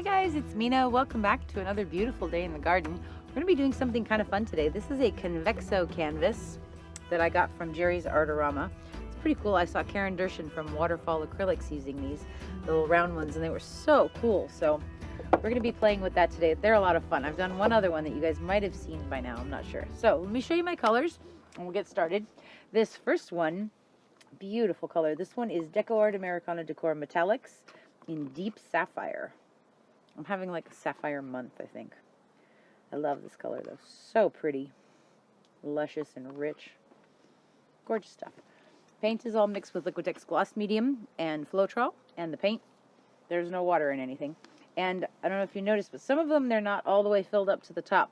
guys, it's Mina. Welcome back to another beautiful day in the garden. We're going to be doing something kind of fun today. This is a Convexo canvas that I got from Jerry's Artorama. It's pretty cool. I saw Karen Dershin from Waterfall Acrylics using these little round ones, and they were so cool. So we're going to be playing with that today. They're a lot of fun. I've done one other one that you guys might have seen by now. I'm not sure. So let me show you my colors, and we'll get started. This first one, beautiful color. This one is DecoArt Americana Decor Metallics in Deep Sapphire. I'm having like a sapphire month, I think. I love this color though. So pretty. Luscious and rich. Gorgeous stuff. Paint is all mixed with Liquitex gloss medium and Floetrol, and the paint, there's no water in anything. And I don't know if you noticed, but some of them, they're not all the way filled up to the top.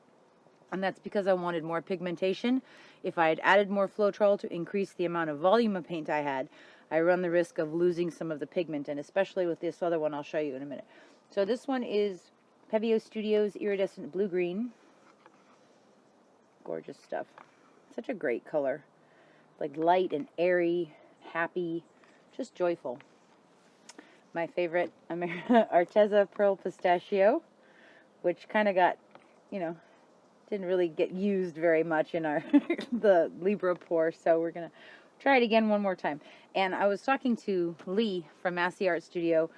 And that's because I wanted more pigmentation. If I had added more Floetrol to increase the amount of volume of paint I had, I run the risk of losing some of the pigment, and especially with this other one I'll show you in a minute. So this one is Pebeo Studios Iridescent Blue-Green. Gorgeous stuff. Such a great color. Like light and airy, happy, just joyful. My favorite, Arteza Pearl Pistachio, which kind of got, you know, didn't really get used very much in our the Libra pour, so we're going to try it again one more time. And I was talking to Lee from Massey Art Studio,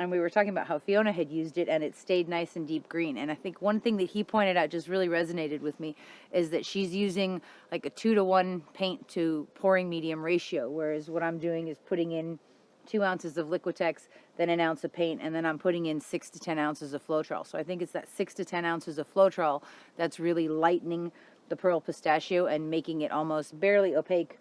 and we were talking about how Fiona had used it and it stayed nice and deep green. And I think one thing that he pointed out just really resonated with me is that she's using like a 2-to-1 paint to pouring medium ratio, whereas what I'm doing is putting in 2 ounces of Liquitex, then an ounce of paint, and then I'm putting in 6 to 10 ounces of Floetrol. So I think it's that 6 to 10 ounces of Floetrol that's really lightening the Pearl Pistachio and making it almost barely opaque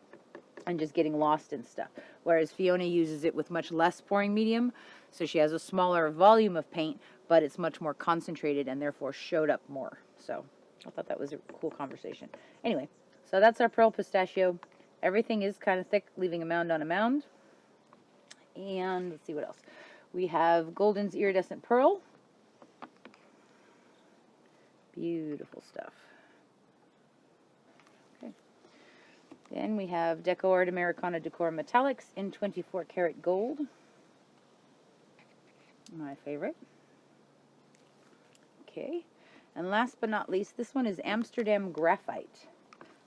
and just getting lost in stuff. Whereas Fiona uses it with much less pouring medium, so she has a smaller volume of paint, but it's much more concentrated and therefore showed up more. So I thought that was a cool conversation. Anyway, so that's our Pearl Pistachio. Everything is kind of thick, leaving a mound on a mound. And let's see what else. We have Golden's Iridescent Pearl. Beautiful stuff. Okay. Then we have DecoArt Americana Decor Metallics in 24 karat gold. My favorite. Okay. And last but not least, this one is Amsterdam Graphite.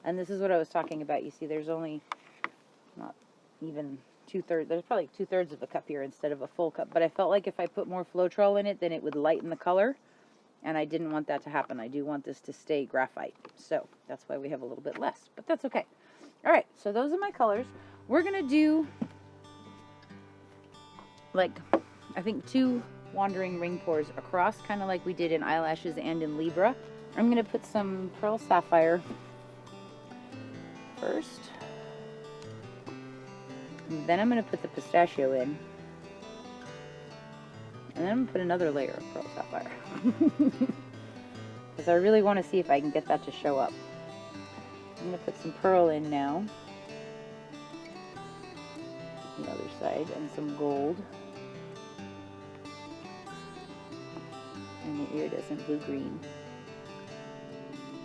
And this is what I was talking about. You see, there's only not even 2/3. There's probably 2/3 of a cup here instead of a full cup. But I felt like if I put more Floetrol in it, then it would lighten the color. And I didn't want that to happen. I do want this to stay graphite. So that's why we have a little bit less. But that's okay. All right. So those are my colors. We're going to do, like, I think 2 wandering ring pours across, kind of like we did in Eyelashes and in Libra. I'm going to put some Pearl Sapphire first. And then I'm going to put the Pistachio in. And then I'm going to put another layer of Pearl Sapphire. Because I really want to see if I can get that to show up. I'm going to put some Pearl in now. The other side. And some gold. And the iridescent blue-green.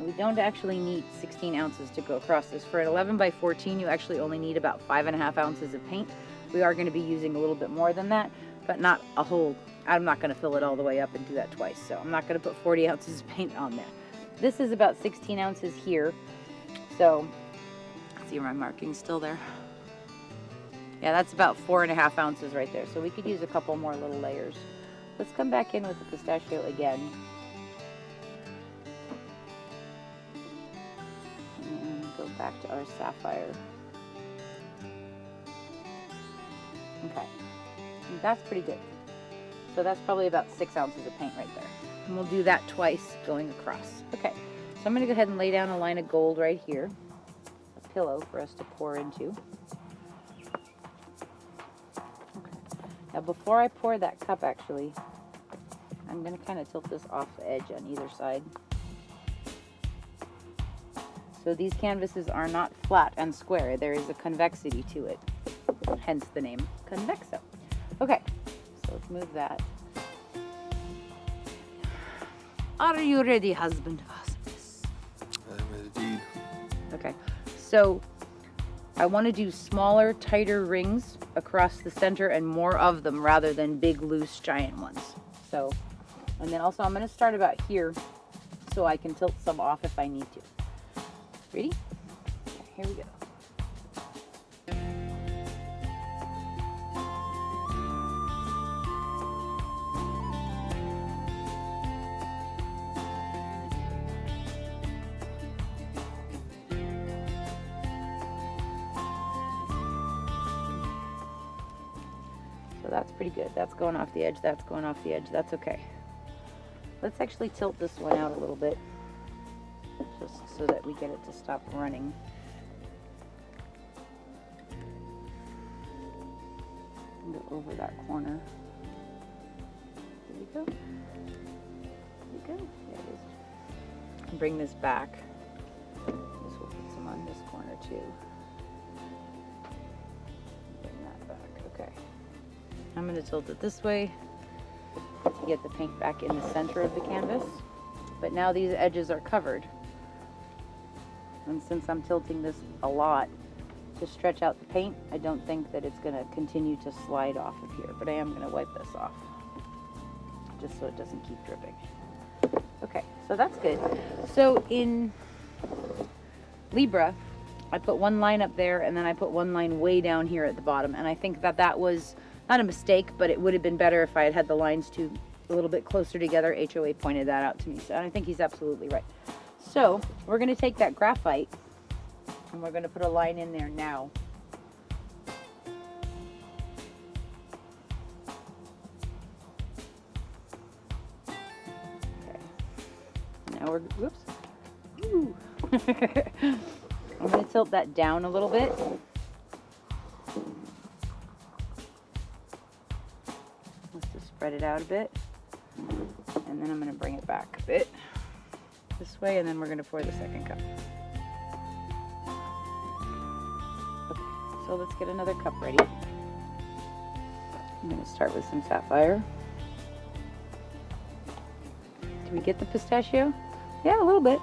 We don't actually need 16 ounces to go across this. For an 11 by 14, you actually only need about 5.5 ounces of paint. We are going to be using a little bit more than that, but not a whole. I'm not going to fill it all the way up and do that twice, so I'm not going to put 40 ounces of paint on there. This is about 16 ounces here, so see my markings still there? Yeah, that's about 4.5 ounces right there, so we could use a couple more little layers. Let's come back in with the Pistachio again. And go back to our Sapphire. Okay, and that's pretty good. So that's probably about 6 ounces of paint right there. And we'll do that twice going across. Okay, so I'm going to go ahead and lay down a line of gold right here. A pillow for us to pour into. Now before I pour that cup, actually, I'm going to kind of tilt this off the edge on either side. So these canvases are not flat and square. There is a convexity to it, hence the name Convexo. Okay, so let's move that. Are you ready, husband? Yes. I'm ready. Okay, so I want to do smaller, tighter rings across the center and more of them rather than big, loose, giant ones. So And then also I'm going to start about here so I can tilt some off if I need to. Ready? Okay, here we go. So that's pretty good. That's going off the edge. That's going off the edge. That's okay. Let's actually tilt this one out a little bit, just so that we get it to stop running. And go over that corner. There we go. There we go. There it is. And bring this back. This will put some on this corner too. Bring that back. Okay. I'm going to tilt it this way to get the paint back in the center of the canvas. But now these edges are covered. And since I'm tilting this a lot to stretch out the paint, I don't think that it's going to continue to slide off of here. But I am going to wipe this off, just so it doesn't keep dripping. Okay, so that's good. So in Libra, I put one line up there, and then I put one line way down here at the bottom. And I think that that was not a mistake, but it would have been better if I had had the lines a little bit closer together. HOA pointed that out to me, so I think he's absolutely right. So we're going to take that graphite, and we're going to put a line in there now. Okay. Now we're, whoops. Ooh. I'm going to tilt that down a little bit. Spread it out a bit, and then I'm going to bring it back a bit this way, and then we're going to pour the second cup. Okay, so let's get another cup ready. I'm going to start with some Sapphire. Do we get the pistachio? Yeah, a little bit.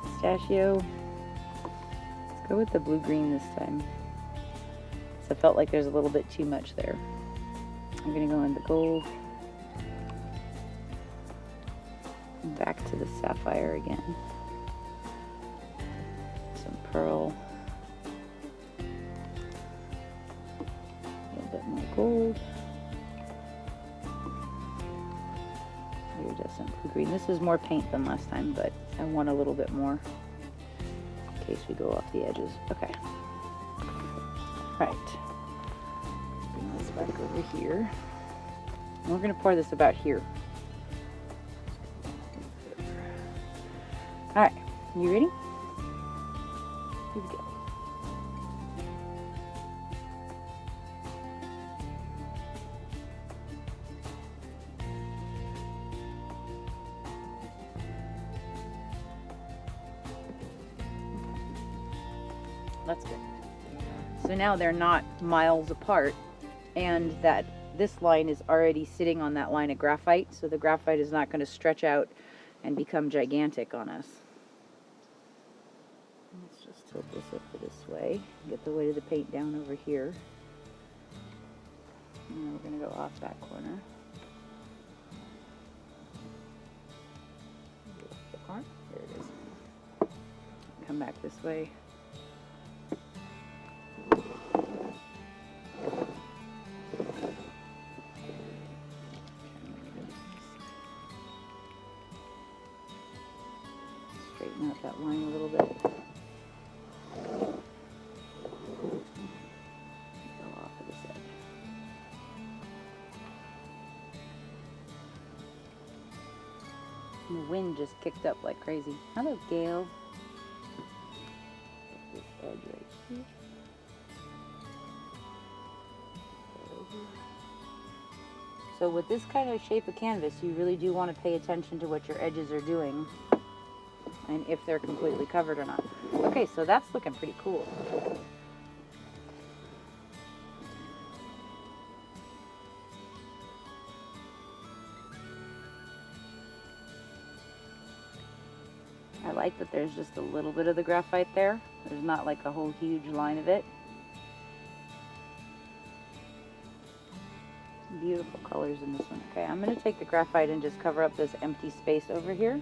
Pistachio. Let's go with the blue-green this time. I felt like there's a little bit too much there. I'm going to go in the gold. Back to the sapphire again. Some pearl. A little bit more gold. Iridescent green. This is more paint than last time, but I want a little bit more in case we go off the edges. Okay. Right. Bring this back over here. And we're going to pour this about here. Alright, you ready? Here we go. That's good. So now they're not miles apart, and that this line is already sitting on that line of graphite, so the graphite is not going to stretch out and become gigantic on us. Let's just tilt this up this way, get the weight of the paint down over here, and then we're going to go off that corner. There it is. Come back this way. Straighten out that line a little bit. Go off of this edge. And the wind just kicked up like crazy. Hello, Gail. This edge right here. So with this kind of shape of canvas, you really do want to pay attention to what your edges are doing and if they're completely covered or not. Okay, so that's looking pretty cool. I like that there's just a little bit of the graphite there. There's not like a whole huge line of it. Beautiful colors in this one. Okay, I'm going to take the graphite and just cover up this empty space over here.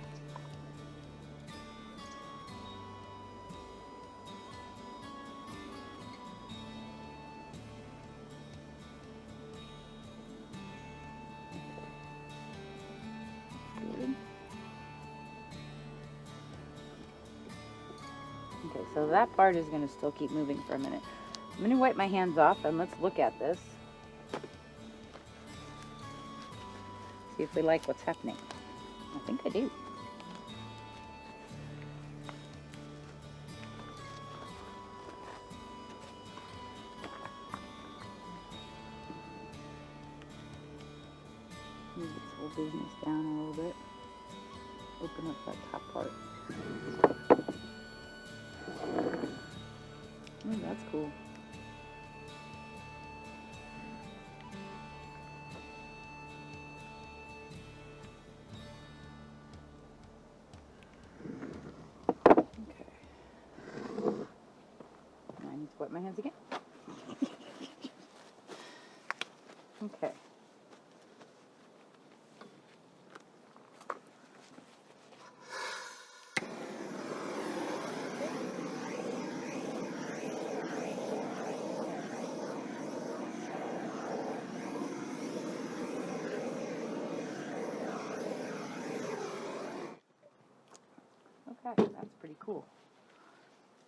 Okay, so that part is going to still keep moving for a minute. I'm going to wipe my hands off and let's look at this. See if we like what's happening. I think I do. Move this whole business down a little bit. Open up that top part. Oh, that's cool. Wipe my hands again. Okay. Okay, that's pretty cool.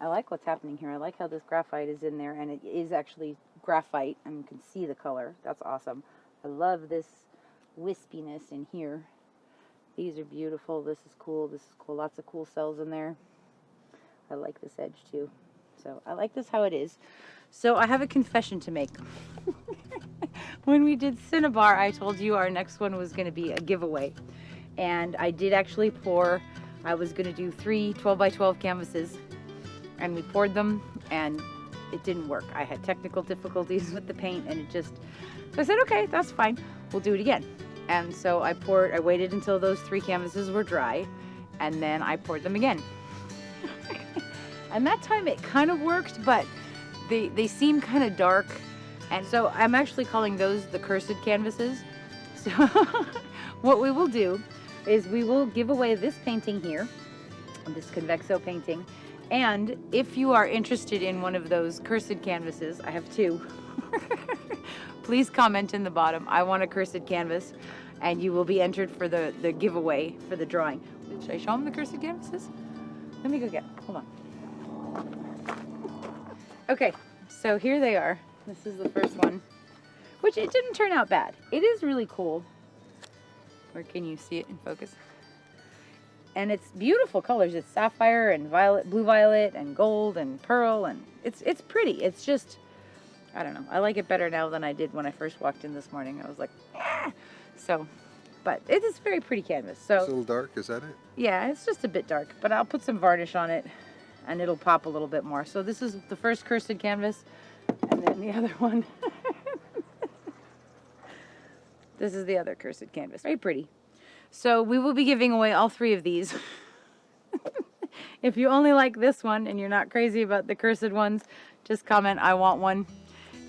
I like what's happening here. I like how this graphite is in there, and it is actually graphite, and you can see the color. That's awesome. I love this wispiness in here. These are beautiful. This is cool. This is cool. Lots of cool cells in there. I like this edge too. So I like this how it is. So I have a confession to make. When we did Cinnabar, I told you our next one was going to be a giveaway. And I did actually pour. I was going to do 3 12x12 canvases. And we poured them, and it didn't work. I had technical difficulties with the paint, and so I said, okay, that's fine. We'll do it again. And so I waited until those 3 canvases were dry, and then I poured them again. And that time it kind of worked, but they seem kind of dark. And so I'm actually calling those the cursed canvases. So what we will do is we will give away this painting here, this Convexo painting. And if you are interested in one of those cursed canvases, I have 2. Please comment in the bottom, I want a cursed canvas, and you will be entered for the giveaway for the drawing. Should I show them the cursed canvases? Let me go get them. Hold on. Okay, so here they are. This is the first one, which it didn't turn out bad. It is really cool. Where can you see it in focus? And it's beautiful colors. It's sapphire and violet, blue violet and gold and pearl, and it's pretty. It's just, I don't know. I like it better now than I did when I first walked in this morning. I was like, ah! So, but it is very pretty canvas. So it's a little dark, is that it? Yeah, it's just a bit dark, but I'll put some varnish on it and it'll pop a little bit more. So this is the first cursed canvas, and then the other one. This is the other cursed canvas. Very pretty. So we will be giving away all 3 of these. If you only like this one and you're not crazy about the cursed ones, just comment, I want one.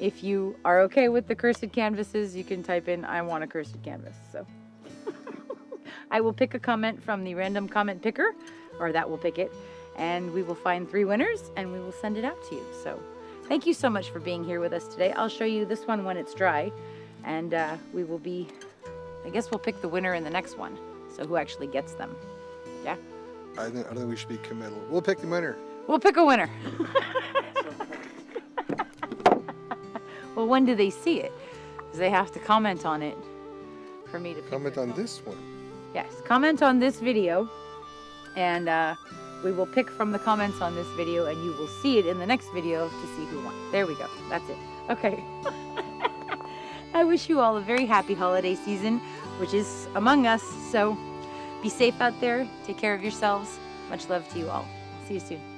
If you are okay with the cursed canvases, you can type in, I want a cursed canvas. So I will pick a comment from the random comment picker, or that will pick it, and we will find 3 winners and we will send it out to you. So thank you so much for being here with us today. I'll show you this one when it's dry, and we will be, I guess we'll pick the winner in the next one. So who actually gets them? Yeah? I think we should be committal. We'll pick the winner. We'll pick a winner. Well, when do they see it? Because they have to comment on it for me to pick. Comment on this one. Yes, comment on this video, and we will pick from the comments on this video, and you will see it in the next video to see who won. There we go. That's it. Okay. I wish you all a very happy holiday season, which is among us. So be safe out there. Take care of yourselves. Much love to you all. See you soon.